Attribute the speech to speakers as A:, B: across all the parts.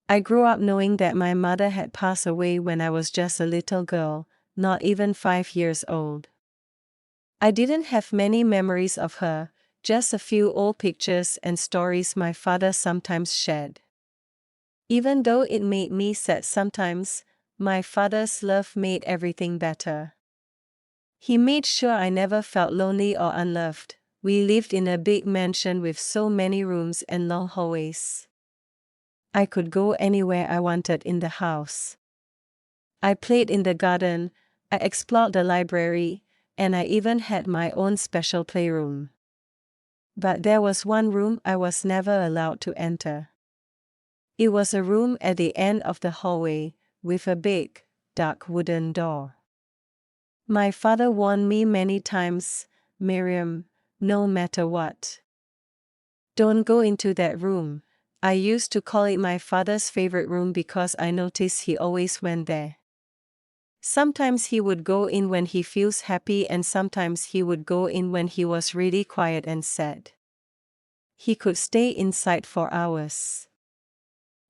A: I grew up knowing that my mother had passed away when I was just a little girl, not even 5 years old. I didn't have many memories of her, just a few old pictures and stories my father sometimes shared. Even though it made me sad sometimes, my father's love made everything better. He made sure I never felt lonely or unloved. We lived in a big mansion with so many rooms and long hallways. I could go anywhere I wanted in the house. I played in the garden, I explored the library, and I even had my own special playroom. But there was one room I was never allowed to enter. It was a room at the end of the hallway, with a big, dark wooden door. My father warned me many times, "Miriam, no matter what, don't go into that room." I used to call it my father's favorite room because I noticed he always went there. Sometimes he would go in when he feels happy and sometimes he would go in when he was really quiet and sad. He could stay inside for hours.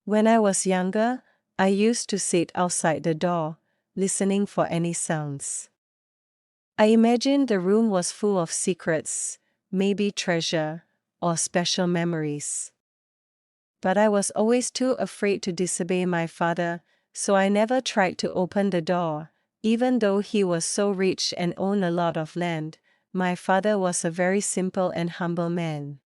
A: When I was younger, I used to sit outside the door, listening for any sounds. I imagined the room was full of secrets, maybe treasure, or special memories. But I was always too afraid to disobey my father, so I never tried to open the door. Even though he was so rich and owned a lot of land, my father was a very simple and humble man.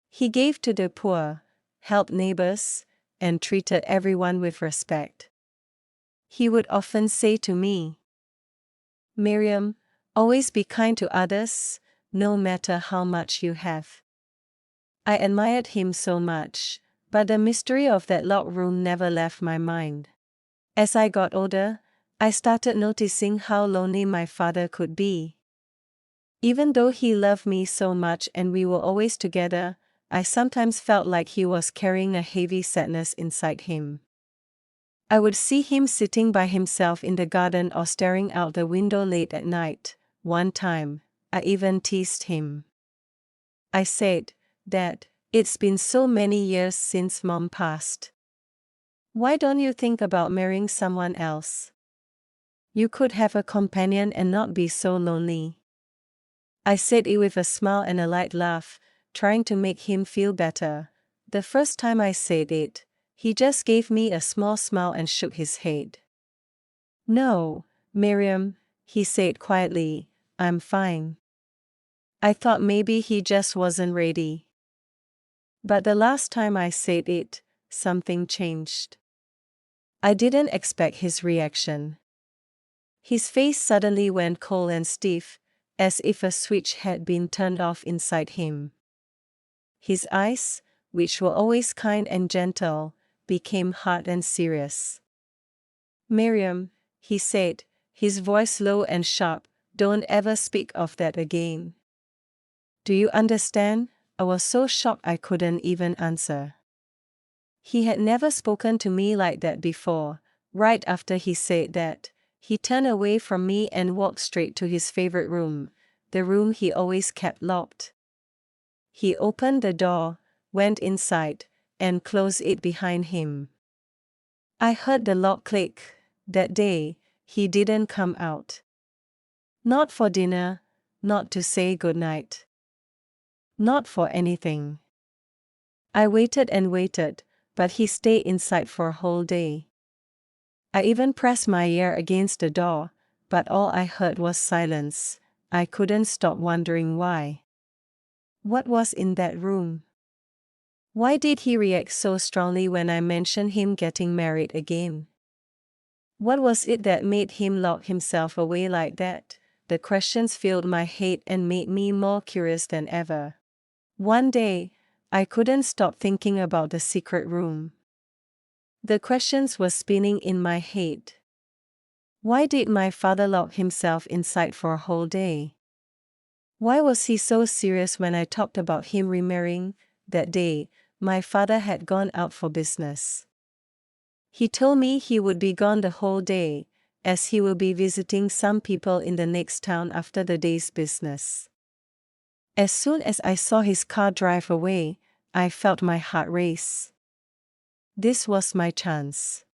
A: He gave to the poor, helped neighbors, and treated everyone with respect. He would often say to me, "Miriam, always be kind to others, no matter how much you have." I admired him so much, but the mystery of that locked room never left my mind. As I got older, I started noticing how lonely my father could be. Even though he loved me so much and we were always together, I sometimes felt like he was carrying a heavy sadness inside him. I would see him sitting by himself in the garden or staring out the window late at night. One time, I even teased him. I said, "Dad, it's been so many years since Mom passed. Why don't you think about marrying someone else? You could have a companion and not be so lonely." I said it with a smile and a light laugh, trying to make him feel better. The first time I said it, he just gave me a small smile and shook his head. "No, Miriam," he said quietly, "I'm fine." I thought maybe he just wasn't ready. But the last time I said it, something changed. I didn't expect his reaction. His face suddenly went cold and stiff, as if a switch had been turned off inside him. His eyes, which were always kind and gentle, became hard and serious. "Miriam," he said, his voice low and sharp, "don't ever speak of that again. Do you understand?" I was so shocked I couldn't even answer. He had never spoken to me like that before. Right after he said that, he turned away from me and walked straight to his favorite room, the room he always kept locked. He opened the door, went inside, and closed it behind him. I heard the lock click. That day, he didn't come out. Not for dinner, not to say goodnight. Not for anything. I waited and waited, but he stayed inside for a whole day. I even pressed my ear against the door, but all I heard was silence. I couldn't stop wondering why. What was in that room? Why did he react so strongly when I mentioned him getting married again? What was it that made him lock himself away like that? The questions filled my head and made me more curious than ever. One day, I couldn't stop thinking about the secret room. The questions were spinning in my head. Why did my father lock himself inside for a whole day? Why was he so serious when I talked about him remarrying? That day, my father had gone out for business. He told me he would be gone the whole day, as he will be visiting some people in the next town after the day's business. As soon as I saw his car drive away, I felt my heart race. This was my chance.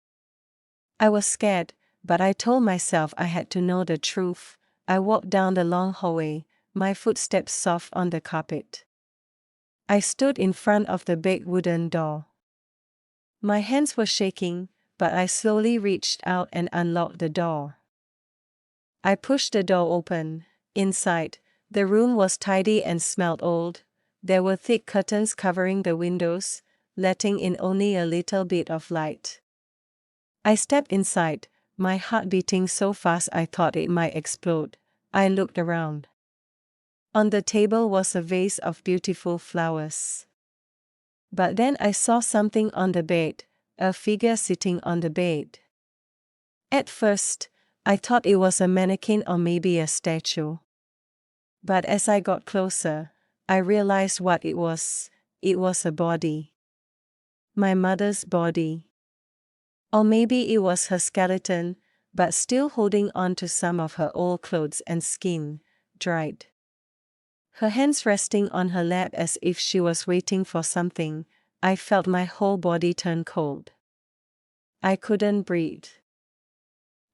A: I was scared, but I told myself I had to know the truth. I walked down the long hallway, my footsteps soft on the carpet. I stood in front of the big wooden door. My hands were shaking, but I slowly reached out and unlocked the door. I pushed the door open. Inside, the room was tidy and smelled old. There were thick curtains covering the windows, letting in only a little bit of light. I stepped inside, my heart beating so fast I thought it might explode. I looked around. On the table was a vase of beautiful flowers. But then I saw something on the bed, a figure sitting on the bed. At first, I thought it was a mannequin or maybe a statue. But as I got closer, I realized what it was. It was a body. My mother's body. Or maybe it was her skeleton, but still holding on to some of her old clothes and skin, dried. Her hands resting on her lap as if she was waiting for something. I felt my whole body turn cold. I couldn't breathe.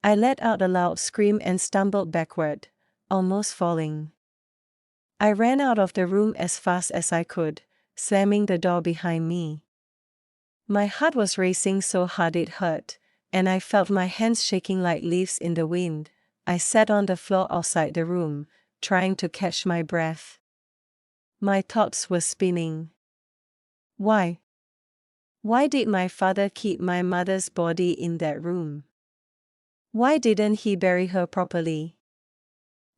A: I let out a loud scream and stumbled backward, almost falling. I ran out of the room as fast as I could, slamming the door behind me. My heart was racing so hard it hurt, and I felt my hands shaking like leaves in the wind. I sat on the floor outside the room, trying to catch my breath. My thoughts were spinning. Why? Why did my father keep my mother's body in that room? Why didn't he bury her properly?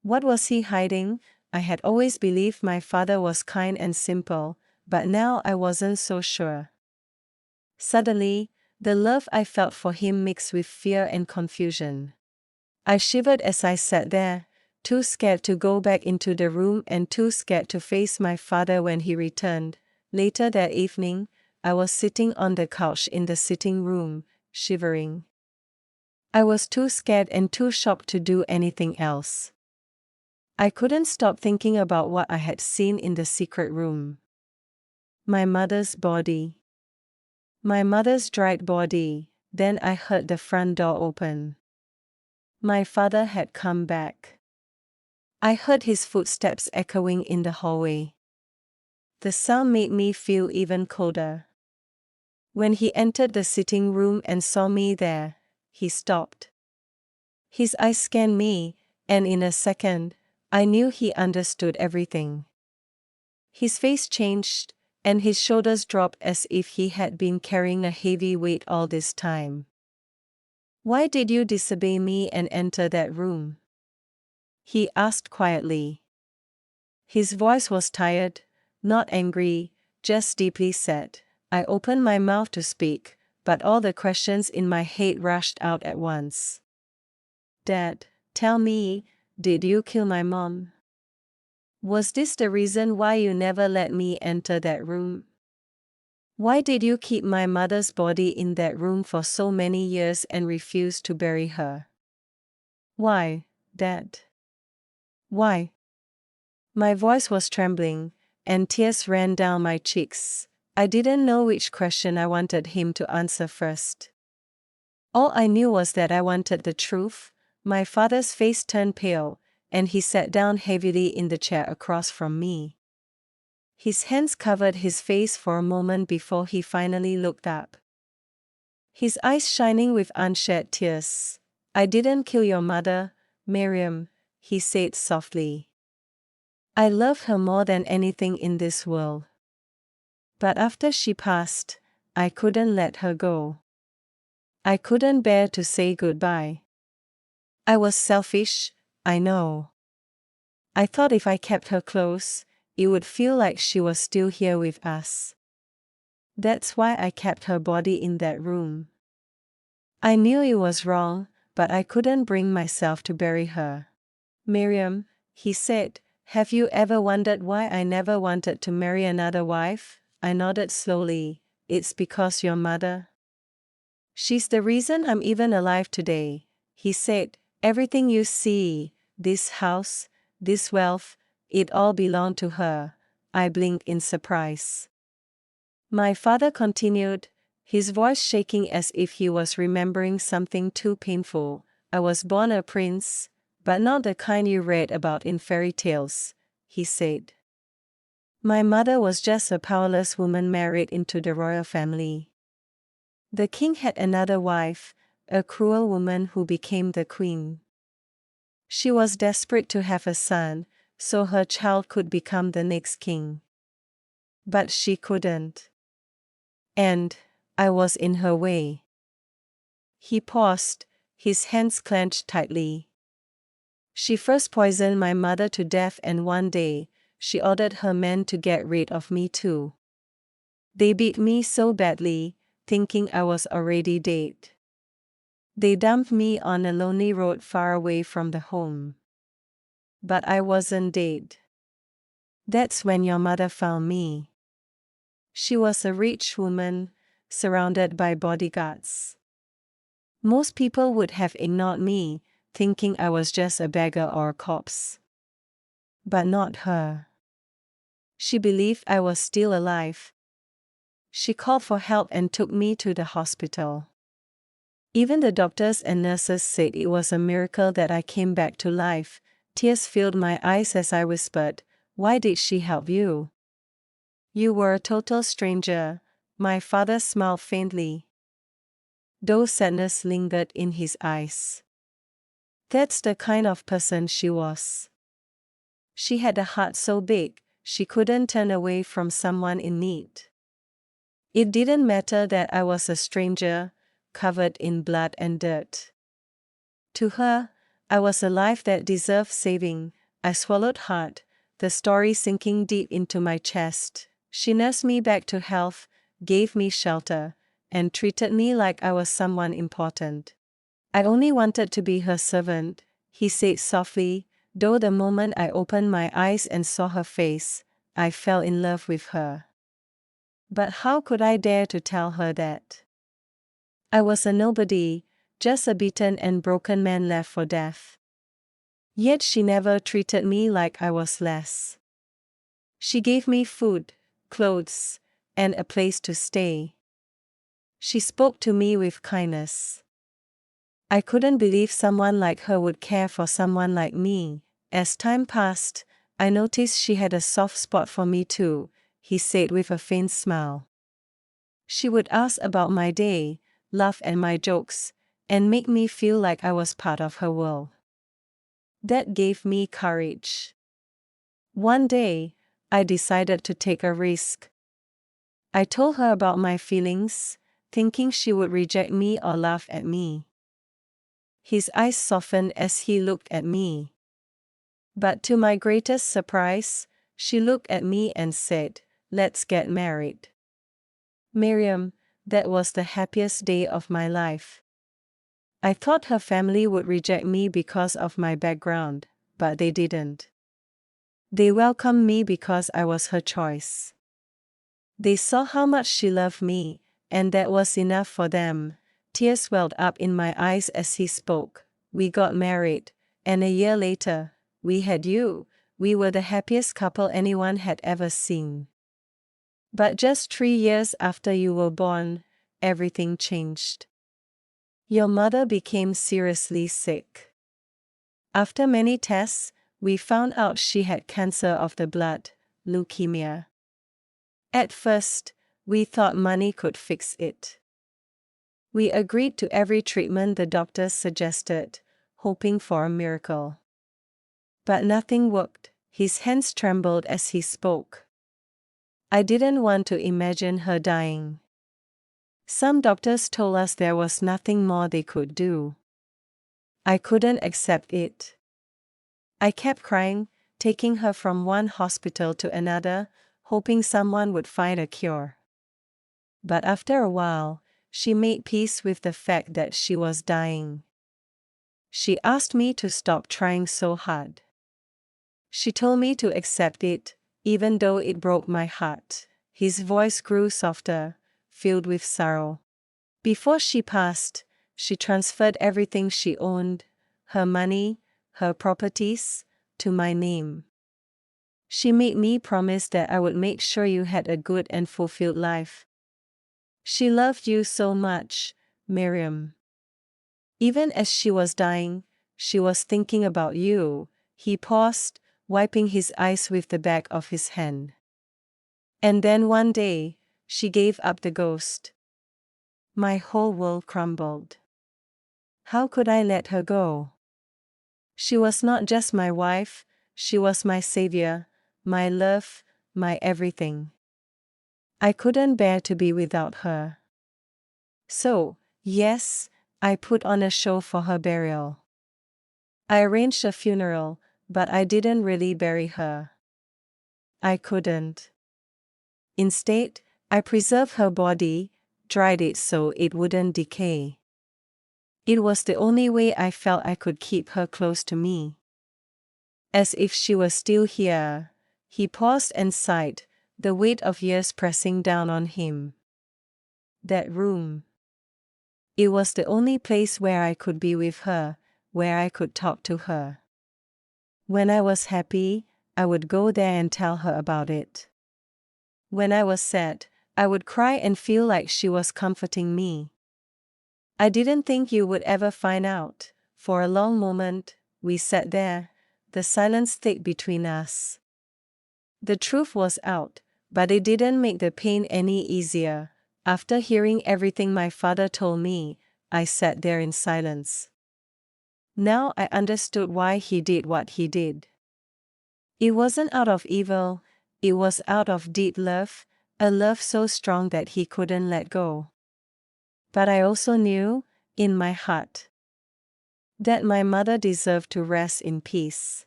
A: What was he hiding? I had always believed my father was kind and simple, but now I wasn't so sure. Suddenly, the love I felt for him mixed with fear and confusion. I shivered as I sat there, too scared to go back into the room and too scared to face my father when he returned. Later that evening, I was sitting on the couch in the sitting room, shivering. I was too scared and too shocked to do anything else. I couldn't stop thinking about what I had seen in the secret room. My mother's body. My mother's dried body. Then I heard the front door open. My father had come back. I heard his footsteps echoing in the hallway. The sound made me feel even colder. When he entered the sitting room and saw me there, he stopped. His eyes scanned me, and in a second, I knew he understood everything. His face changed, and his shoulders dropped as if he had been carrying a heavy weight all this time. "Why did you disobey me and enter that room?" he asked quietly. His voice was tired, not angry, just deeply sad. I opened my mouth to speak, but all the questions in my head rushed out at once. "Dad, tell me, did you kill my mom? Was this the reason why you never let me enter that room? Why did you keep my mother's body in that room for so many years and refuse to bury her? Why, Dad? Why?" My voice was trembling, and tears ran down my cheeks. I didn't know which question I wanted him to answer first. All I knew was that I wanted the truth. My father's face turned pale, and he sat down heavily in the chair across from me. His hands covered his face for a moment before he finally looked up. His eyes shining with unshed tears. "I didn't kill your mother, Miriam," he said softly. "I love her more than anything in this world. But after she passed, I couldn't let her go. I couldn't bear to say goodbye. I was selfish, I know. I thought if I kept her close, it would feel like she was still here with us. That's why I kept her body in that room. I knew it was wrong, but I couldn't bring myself to bury her." "Miriam," he said, "have you ever wondered why I never wanted to marry another wife?" I nodded slowly. "It's because your mother. She's the reason I'm even alive today," he said. "Everything you see, this house, this wealth, it all belonged to her." I blinked in surprise. My father continued, his voice shaking as if he was remembering something too painful. "I was born a prince, but not the kind you read about in fairy tales," he said. "My mother was just a powerless woman married into the royal family. The king had another wife, a cruel woman who became the queen. She was desperate to have a son, so her child could become the next king. But she couldn't. And I was in her way." He paused, his hands clenched tightly. "She first poisoned my mother to death, and one day, she ordered her men to get rid of me too. They beat me so badly, thinking I was already dead. They dumped me on a lonely road far away from the home. But I wasn't dead. That's when your mother found me. She was a rich woman, surrounded by bodyguards. Most people would have ignored me, thinking I was just a beggar or a corpse. But not her. She believed I was still alive. She called for help and took me to the hospital. Even the doctors and nurses said it was a miracle that I came back to life." Tears filled my eyes as I whispered, "Why did she help you?" "You were a total stranger," my father smiled faintly, though sadness lingered in his eyes. "That's the kind of person she was. She had a heart so big, she couldn't turn away from someone in need. It didn't matter that I was a stranger, covered in blood and dirt. To her, I was a life that deserved saving." I swallowed hard, the story sinking deep into my chest. "She nursed me back to health, gave me shelter, and treated me like I was someone important. I only wanted to be her servant," he said softly, though the moment I opened my eyes and saw her face, I fell in love with her. But how could I dare to tell her that? I was a nobody, just a beaten and broken man left for death. Yet she never treated me like I was less. She gave me food, clothes, and a place to stay. She spoke to me with kindness. I couldn't believe someone like her would care for someone like me." As time passed, I noticed she had a soft spot for me too, he said with a faint smile. She would ask about my day, laugh at my jokes, and make me feel like I was part of her world. That gave me courage. One day, I decided to take a risk. I told her about my feelings, thinking she would reject me or laugh at me. His eyes softened as he looked at me. But to my greatest surprise, she looked at me and said, "Let's get married." Miriam, that was the happiest day of my life. I thought her family would reject me because of my background, but they didn't. They welcomed me because I was her choice. They saw how much she loved me, and that was enough for them. Tears welled up in my eyes as he spoke. We got married, and a year later, we had you. We were the happiest couple anyone had ever seen. But just 3 years after you were born, everything changed. Your mother became seriously sick. After many tests, we found out she had cancer of the blood, leukemia. At first, we thought money could fix it. We agreed to every treatment the doctors suggested, hoping for a miracle. But nothing worked. His hands trembled as he spoke. I didn't want to imagine her dying. Some doctors told us there was nothing more they could do. I couldn't accept it. I kept crying, taking her from one hospital to another, hoping someone would find a cure. But after a while, she made peace with the fact that she was dying. She asked me to stop trying so hard. She told me to accept it, even though it broke my heart. His voice grew softer, filled with sorrow. Before she passed, she transferred everything she owned, her money, her properties, to my name. She made me promise that I would make sure you had a good and fulfilled life. She loved you so much, Miriam. Even as she was dying, she was thinking about you." He paused, wiping his eyes with the back of his hand. "And then one day, she gave up the ghost. My whole world crumbled. How could I let her go? She was not just my wife, she was my savior, my love, my everything. I couldn't bear to be without her. So, yes, I put on a show for her burial. I arranged a funeral, but I didn't really bury her. I couldn't. Instead, I preserved her body, dried it so it wouldn't decay. It was the only way I felt I could keep her close to me. As if she was still here." He paused and sighed, the weight of years pressing down on him. That room. It was the only place where I could be with her, where I could talk to her. When I was happy, I would go there and tell her about it. When I was sad, I would cry and feel like she was comforting me. I didn't think you would ever find out." For a long moment, we sat there, the silence thick between us. The truth was out, but it didn't make the pain any easier. After hearing everything my father told me, I sat there in silence. Now I understood why he did what he did. It wasn't out of evil, it was out of deep love, a love so strong that he couldn't let go. But I also knew, in my heart, that my mother deserved to rest in peace.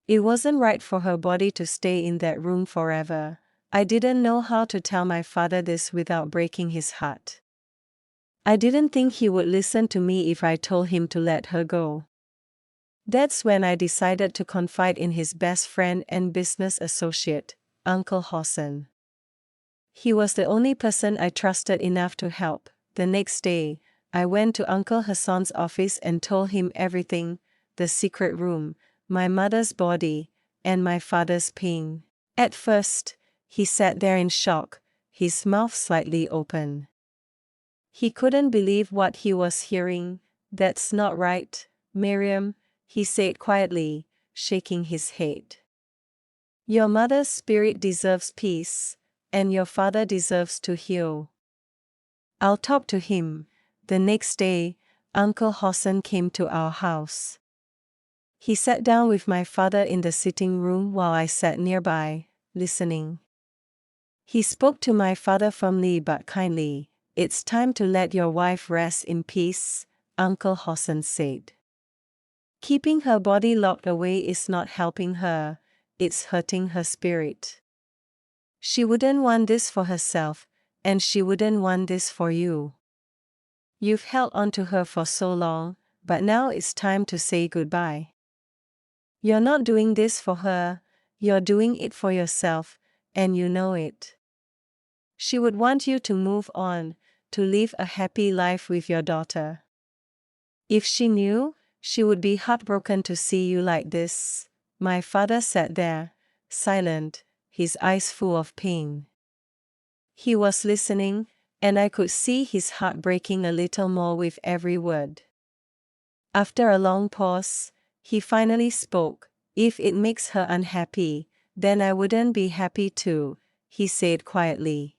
A: It wasn't right for her body to stay in that room forever. I didn't know how to tell my father this without breaking his heart. I didn't think he would listen to me if I told him to let her go. That's when I decided to confide in his best friend and business associate, Uncle Hassan. He was the only person I trusted enough to help. The next day, I went to Uncle Hassan's office and told him everything: the secret room, my mother's body, and my father's pain. At first, he sat there in shock, his mouth slightly open. He couldn't believe what he was hearing. "That's not right, Miriam," he said quietly, shaking his head. "Your mother's spirit deserves peace, and your father deserves to heal. I'll talk to him." The next day, Uncle Hassan came to our house. He sat down with my father in the sitting room while I sat nearby, listening. He spoke to my father firmly but kindly. "It's time to let your wife rest in peace," Uncle Hassan said. "Keeping her body locked away is not helping her, it's hurting her spirit. She wouldn't want this for herself, and she wouldn't want this for you. You've held on to her for so long, but now it's time to say goodbye. You're not doing this for her, you're doing it for yourself, and you know it. She would want you to move on, to live a happy life with your daughter. If she knew, she would be heartbroken to see you like this." My father sat there, silent, his eyes full of pain. He was listening, and I could see his heart breaking a little more with every word. After a long pause, he finally spoke. "If it makes her unhappy, then I wouldn't be happy too," he said quietly.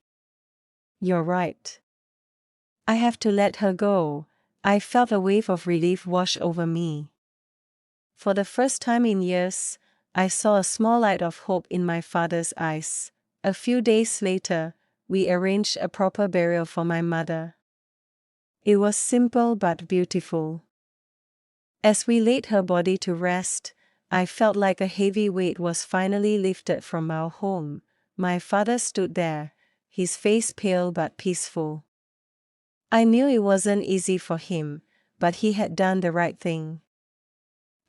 A: "You're right. I have to let her go." I felt a wave of relief wash over me. For the first time in years, I saw a small light of hope in my father's eyes. A few days later, we arranged a proper burial for my mother. It was simple but beautiful. As we laid her body to rest, I felt like a heavy weight was finally lifted from our home. My father stood there, his face pale but peaceful. I knew it wasn't easy for him, but he had done the right thing.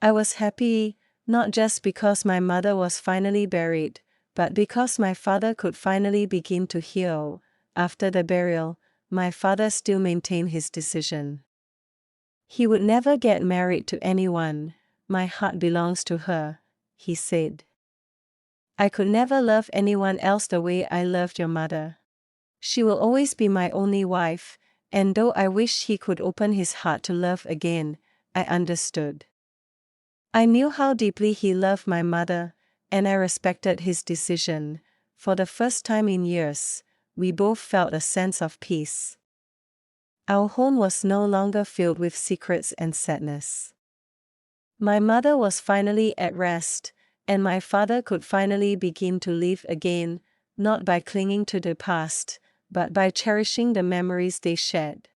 A: I was happy, not just because my mother was finally buried, but because my father could finally begin to heal. After the burial, my father still maintained his decision. He would never get married to anyone. "My heart belongs to her," he said. "I could never love anyone else the way I loved your mother. She will always be my only wife, and though I wish he could open his heart to love again, I understood. I knew how deeply he loved my mother, and I respected his decision. For the first time in years, we both felt a sense of peace. Our home was no longer filled with secrets and sadness. My mother was finally at rest, and my father could finally begin to live again, not by clinging to the past, but by cherishing the memories they shared.